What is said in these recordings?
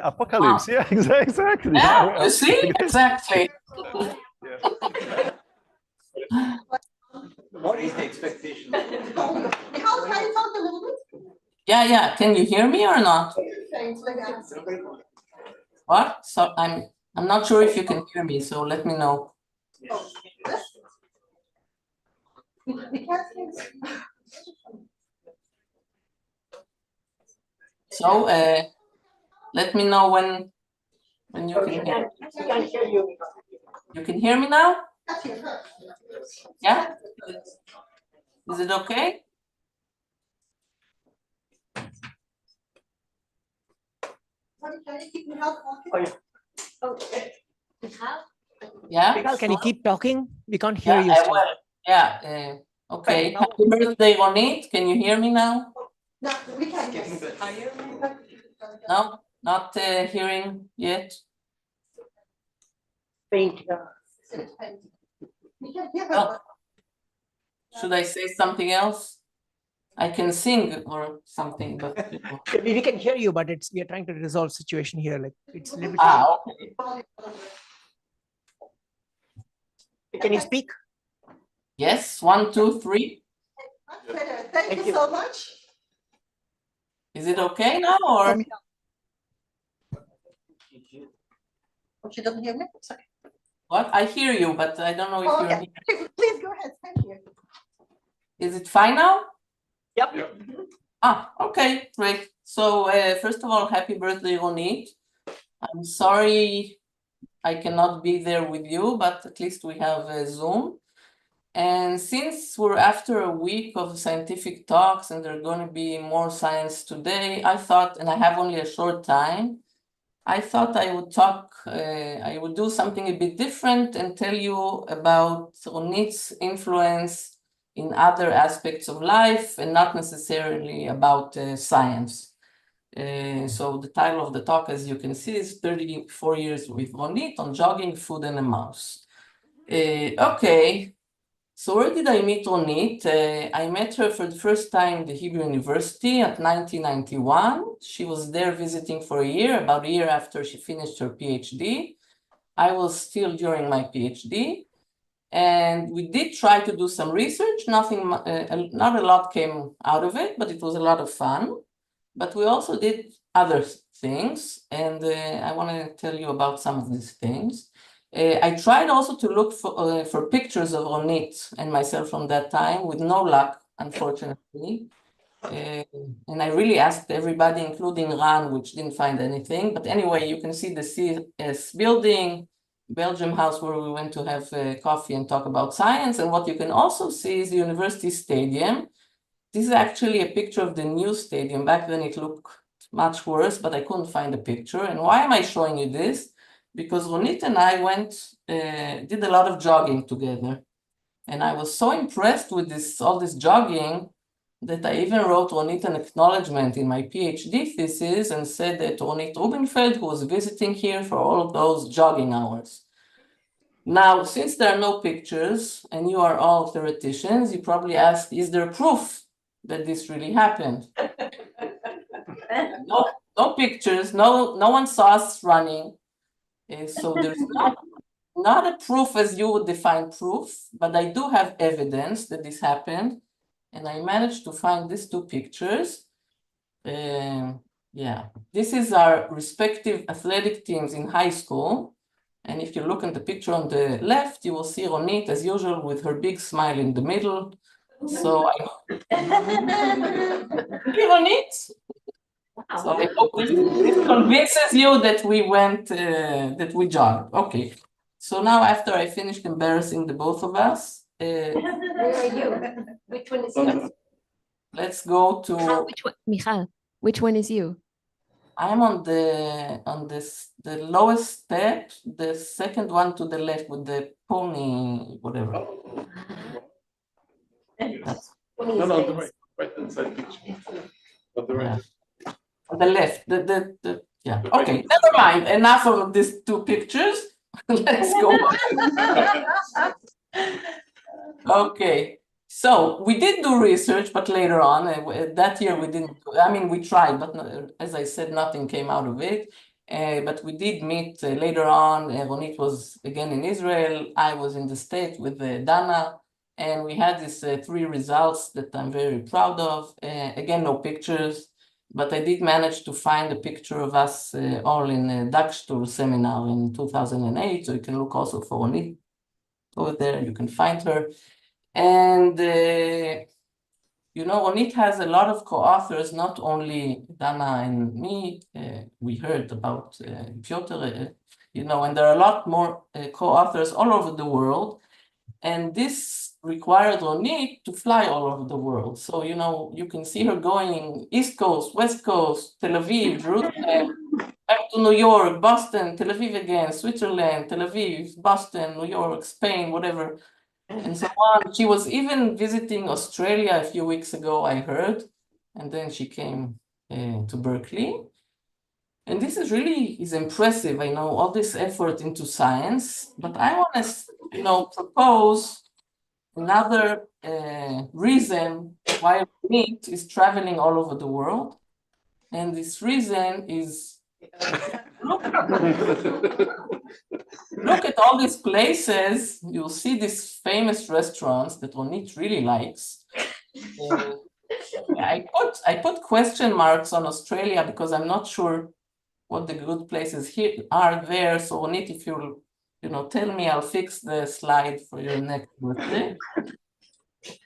Apocalypse, yeah, exactly. Yeah, you see? Exactly. What is the expectation? Michal, can you talk a little bit? Yeah. Can you hear me or not? What? So I'm not sure if you can hear me, so let me know. So let me know when you can hear. You can hear me now? Yeah? Is it okay? Yeah. Michal, can you keep talking? We can't hear you. Yeah. Okay. Happy birthday, Ronitt. Can you hear me now? No, we can't. No, not hearing yet. Oh. Should I say something else? I can sing or something, but we can hear you, but we are trying to resolve situation here. Like it's limited. okay. Can you speak? Yes, 1, 2, 3. Thank you so much. Is it okay now or? She doesn't hear me? Sorry. What? I hear you, but I don't know if you're here. Please go ahead. Thank you. Is it fine now? Yep. Okay, great. So first of all, happy birthday, Ronitt. I'm sorry I cannot be there with you, but at least we have Zoom. And since we're after a week of scientific talks and there are going to be more science today, I thought, and I have only a short time, I thought I would talk, I would do something a bit different and tell you about Ronitt's influence in other aspects of life and not necessarily about science. So the title of the talk, as you can see, is 34 years with Ronitt on jogging, food, and a mouse. Okay. So where did I meet Ronitt? I met her for the first time at the Hebrew University at 1991. She was there visiting for a year, about a year after she finished her PhD. I was still during my PhD. And we did try to do some research. Not a lot came out of it, but it was a lot of fun. But we also did other things. And I want to tell you about some of these things. I tried also to look for pictures of Ronitt and myself from that time with no luck, unfortunately. And I really asked everybody, including Ran, which didn't find anything. But anyway, you can see the CS building, Belgium house where we went to have coffee and talk about science. And what you can also see is the university stadium. This is actually a picture of the new stadium. Back then it looked much worse, but I couldn't find a picture. And why am I showing you this? Because Ronitt and I did a lot of jogging together. And I was so impressed with all this jogging that I even wrote Ronitt an acknowledgement in my PhD thesis and said that Ronitt Rubenfeld, who was visiting here for all of those jogging hours. Now, since there are no pictures and you are all theoreticians, you probably ask, is there proof that this really happened? No pictures, no one saw us running. So there's not a proof as you would define proof, but I do have evidence that this happened. And I managed to find these two pictures. This is our respective athletic teams in high school. And if you look at the picture on the left, you will see Ronitt, as usual, with her big smile in the middle. So Ronitt. So I hope this convinces you that we jogged. Okay. So now after I finished embarrassing the both of us. Where are you? Which one is you? Let's go to Michal, which one is you? I am on the lowest step, the second one to the left with the pony, whatever. No, on the right hand side picture. On the right. On the left, yeah. Okay, never mind. Enough of these two pictures. Let's go on. Okay, So we did do research, but later on, that year we didn't, I mean, we tried, but as I said, nothing came out of it. But we did meet later on. Ronitt was again in Israel. I was in the States with Dana. And we had these 3 results that I'm very proud of. Again, no pictures, but I did manage to find a picture of us all in a Dagstuhl seminar in 2008. So you can look also for Ronitt over there. You can find her. And, you know, Ronitt has a lot of co-authors, not only Dana and me. We heard about Piotr, you know, and there are a lot more co-authors all over the world. And this required Ronitt to fly all over the world. So, you know, you can see her going East Coast, West Coast, Tel Aviv, Jerusalem, back to New York, Boston, Tel Aviv again, Switzerland, Tel Aviv, Boston, New York, Spain, whatever, and so on. She was even visiting Australia a few weeks ago, I heard, and then she came to Berkeley. And this is impressive. I know all this effort into science, but I want to, you know, propose another reason why Ronitt is traveling all over the world. And this reason is look at all these places. You'll see these famous restaurants that Ronitt really likes. I put question marks on Australia because I'm not sure what the good places here are there. So Ronitt, if you'll, you know, tell me, I'll fix the slide for your next birthday.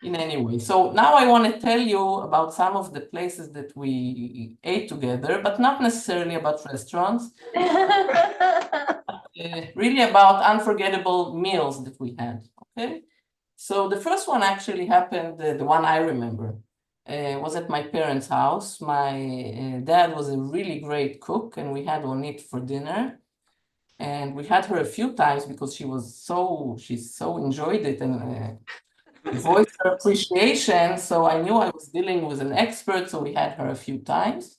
In any way. So now I want to tell you about some of the places that we ate together, but not necessarily about restaurants. Really about unforgettable meals that we had, okay? So the first one actually happened, the one I remember, was at my parents' house. My dad was a really great cook, and we had Ronitt for dinner. And we had her a few times because she so enjoyed it and voiced her appreciation. So I knew I was dealing with an expert, so we had her a few times.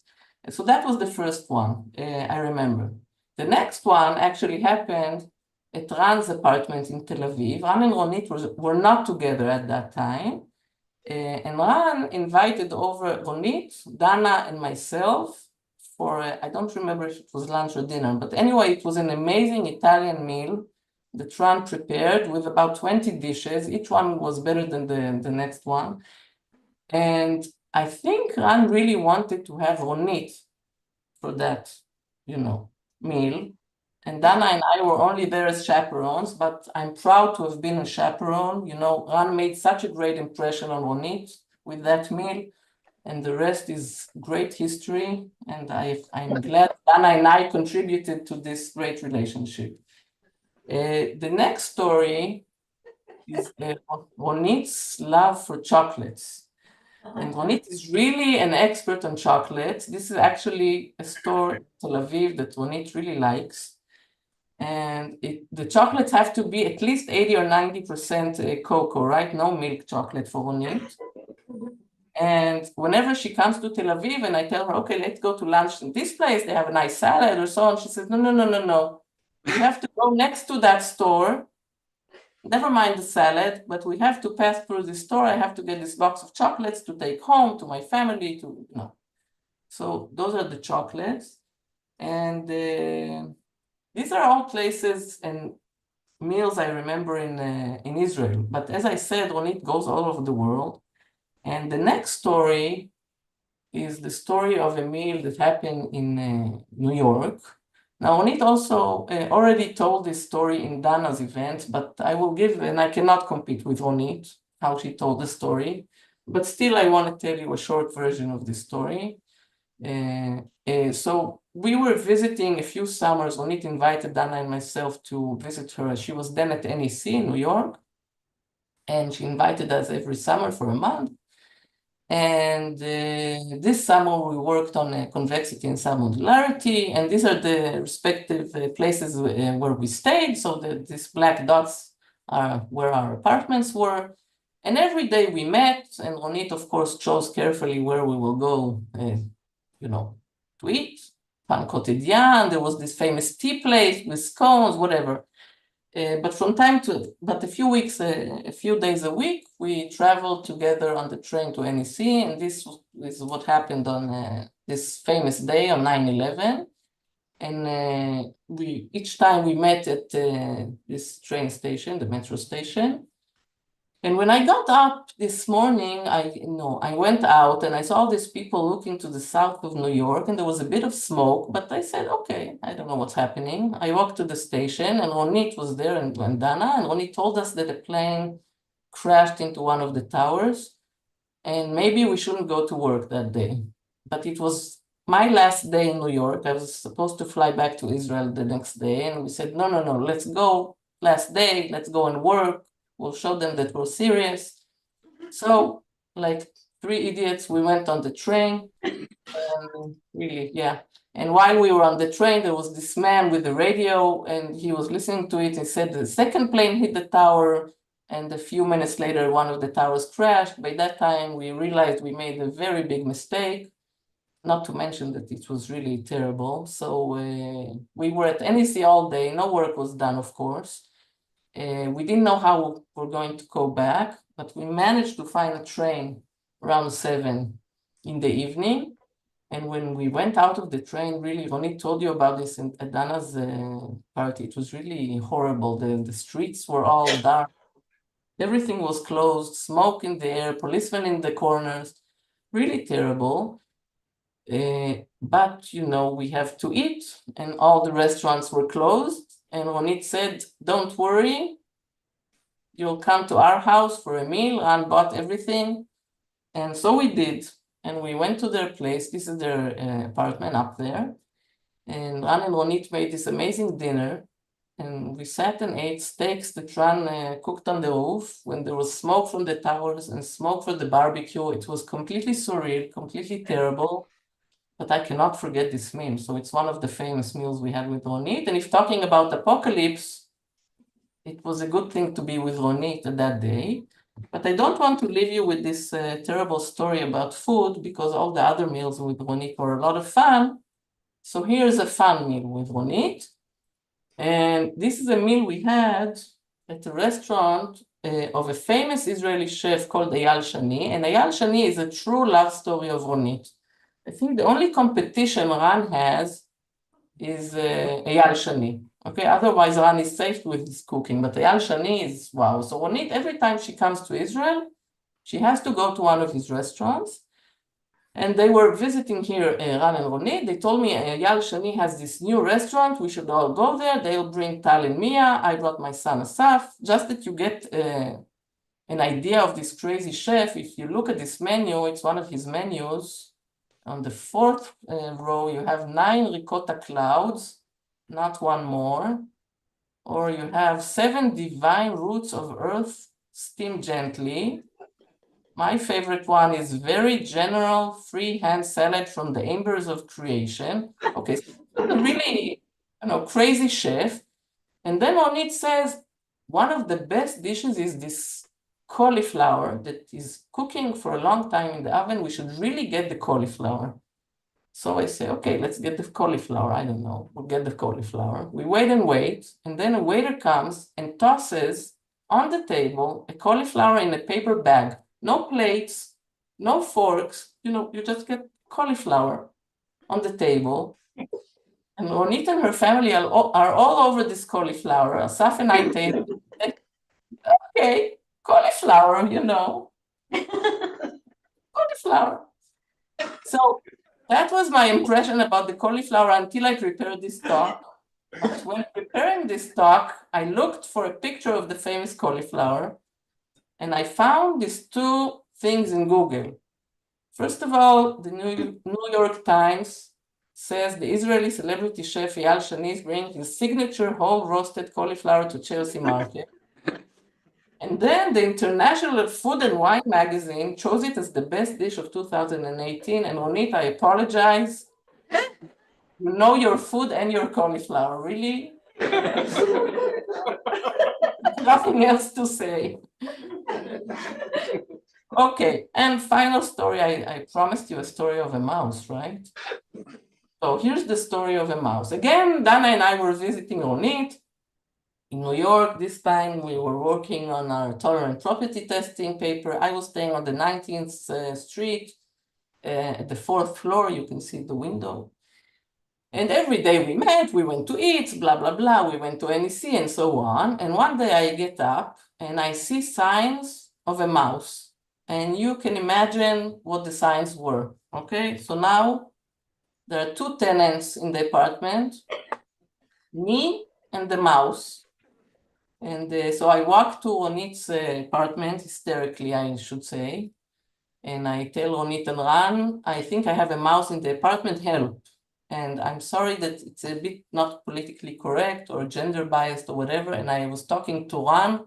So that was the first one I remember. The next one actually happened at Ran's apartment in Tel Aviv. Ran and Ronitt were not together at that time. And Ran invited over Ronitt, Dana, and myself for, I don't remember if it was lunch or dinner, but anyway, it was an amazing Italian meal that Ran prepared with about 20 dishes. Each one was better than the next one. And I think Ran really wanted to have Ronitt for that, you know, meal. And Dana and I were only there as chaperones, but I'm proud to have been a chaperone. You know, Ran made such a great impression on Ronitt with that meal, and the rest is great history. And I'm glad Dana and I contributed to this great relationship. The next story is Ronitt's love for chocolates. And Ronitt is really an expert on chocolates. This is actually a store in Tel Aviv that Ronitt really likes. And the chocolates have to be at least 80 or 90% cocoa, right? No milk chocolate for Ronitt. And whenever she comes to Tel Aviv and I tell her, okay, let's go to lunch in this place, they have a nice salad or so on, she says, no. We have to go next to that store. Never mind the salad, but we have to pass through the store. I have to get this box of chocolates to take home to my family, to, you know. So those are the chocolates. And these are all places and meals I remember in Israel. But as I said, Ronitt goes all over the world. And the next story is the story of a meal that happened in New York. Now, Ronitt also already told this story in Dana's event, but I will give, and I cannot compete with Ronitt, how she told the story. But still, I want to tell you a short version of the story. So we were visiting a few summers. Ronitt invited Dana and myself to visit her. She was then at NEC in New York, and she invited us every summer for a month. And this summer we worked on convexity and submodularity, and these are the respective places where we stayed. So these black dots are where our apartments were. And every day we met, and Ronitt, of course, chose carefully where we will go, you know, to eat. Pan quotidien, there was this famous tea place with scones, whatever. But a few days a week, we traveled together on the train to NEC, and this is what happened on this famous day on 9/11. And each time we met at this train station, the metro station. And when I got up this morning, I went out and I saw all these people looking to the south of New York, and there was a bit of smoke, but I said, okay, I don't know what's happening. I walked to the station, and Ronitt was there, and Dana, and Ronitt told us that a plane crashed into one of the towers, and maybe we shouldn't go to work that day. But it was my last day in New York. I was supposed to fly back to Israel the next day, and we said, no, let's go. Last day, let's go and work. We'll show them that we're serious. So, like 3 idiots, we went on the train. Really, yeah. And while we were on the train, there was this man with the radio, and he was listening to it. He said the second plane hit the tower, and a few minutes later, one of the towers crashed. By that time, we realized we made a very big mistake, not to mention that it was really terrible. So we were at NEC all day. No work was done, of course. We didn't know how we're going to go back, but we managed to find a train around 7 in the evening. And when we went out of the train, really, Ronitt told you about this at Dana's party. It was really horrible. The streets were all dark. Everything was closed, smoke in the air, policemen in the corners, really terrible. But, we have to eat, and all the restaurants were closed. And Ronitt said, don't worry, you'll come to our house for a meal. Ran bought everything. And so we did. And we went to their place. This is their apartment up there. And Ran and Ronitt made this amazing dinner. And we sat and ate steaks that Ran cooked on the roof when there was smoke from the towers and smoke from the barbecue. It was completely surreal, completely terrible. But I cannot forget this meal. So it's one of the famous meals we had with Ronitt. And if talking about apocalypse, it was a good thing to be with Ronitt that day. But I don't want to leave you with this terrible story about food, because all the other meals with Ronitt were a lot of fun. So here's a fun meal with Ronitt. And this is a meal we had at a restaurant of a famous Israeli chef called Eyal Shani. And Eyal Shani is a true love story of Ronitt. I think the only competition Ran has is Eyal Shani. Okay, otherwise Ran is safe with his cooking, but Eyal Shani is wow. So Ronitt, every time she comes to Israel, she has to go to one of his restaurants. And they were visiting here, Ran and Ronitt. They told me Eyal Shani has this new restaurant. We should all go there. They'll bring Tal and Mia. I brought my son Asaf. Just that you get an idea of this crazy chef. If you look at this menu, it's one of his menus. On the 4th row, you have 9 ricotta clouds, not one more. Or you have 7 divine roots of earth steamed gently. My favorite one is very general freehand salad from the embers of creation. Okay, so really, crazy chef. And then Ronitt says, one of the best dishes is this cauliflower that is cooking for a long time in the oven. We should really get the cauliflower. So I say, okay, let's get the cauliflower. I don't know, we'll get the cauliflower. We wait, and then a waiter comes and tosses on the table a cauliflower in a paper bag. No plates, no forks, you just get cauliflower on the table. And Ronitt and her family are all over this cauliflower. Asaf and I taste it. Okay, cauliflower, cauliflower. So that was my impression about the cauliflower until I prepared this talk. But when preparing this talk, I looked for a picture of the famous cauliflower, and I found these 2 things in Google. First of all, the New York Times says the Israeli celebrity chef Eyal Shani is bringing his signature whole roasted cauliflower to Chelsea Market. And then the International Food and Wine magazine chose it as the best dish of 2018. And Ronitt, I apologize. You know your food and your cauliflower, really? Nothing else to say. Okay, and final story. I promised you a story of a mouse, right? So here's the story of a mouse. Again, Dana and I were visiting Ronitt in New York. This time we were working on our tolerant property testing paper. I was staying on the 19th Street at the 4th floor. You can see the window. And every day we met, we went to eat, blah, blah, blah. We went to NEC and so on. And one day I get up and I see signs of a mouse. And you can imagine what the signs were, okay? So now there are 2 tenants in the apartment, me and the mouse. And so I walk to Ronitt's apartment, hysterically, I should say. And I tell Ronitt and Ran, I think I have a mouse in the apartment, help. And I'm sorry that it's a bit not politically correct or gender biased or whatever. And I was talking to Ran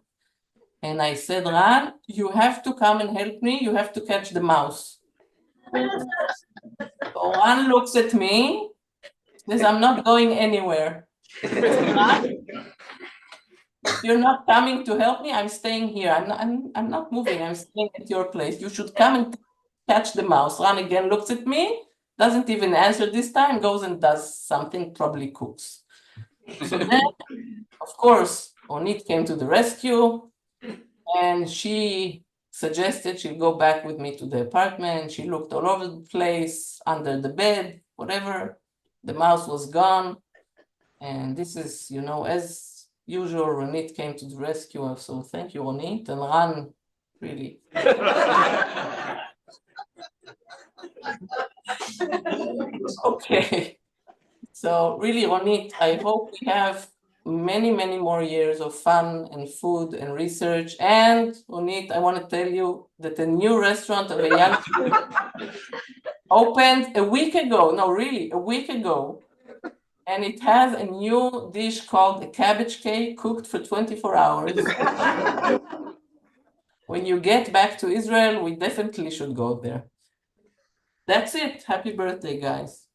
and I said, Ran, you have to come and help me. You have to catch the mouse. So Ran looks at me, says, I'm not going anywhere. Ran, you're not coming to help me. I'm staying here. I'm not moving. I'm staying at your place. You should come and catch the mouse. Ran again looks at me, doesn't even answer this time, goes and does something, probably cooks. So then, of course, Ronitt came to the rescue and she suggested she'll go back with me to the apartment. She looked all over the place, under the bed, whatever. The mouse was gone. And this is, you know, as usual, Ronitt came to the rescue. So thank you, Ronitt, and Ran, really. Okay. So really, Ronitt, I hope we have many, many more years of fun and food and research. And Ronitt, I want to tell you that a new restaurant of Eyal opened a week ago. No, really, a week ago. And it has a new dish called a cabbage cake cooked for 24 hours. When you get back to Israel, we definitely should go there. That's it. Happy birthday, guys.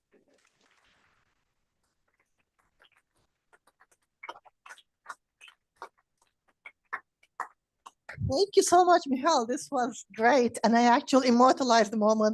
Thank you so much, Michal. This was great. And I actually immortalized the moment.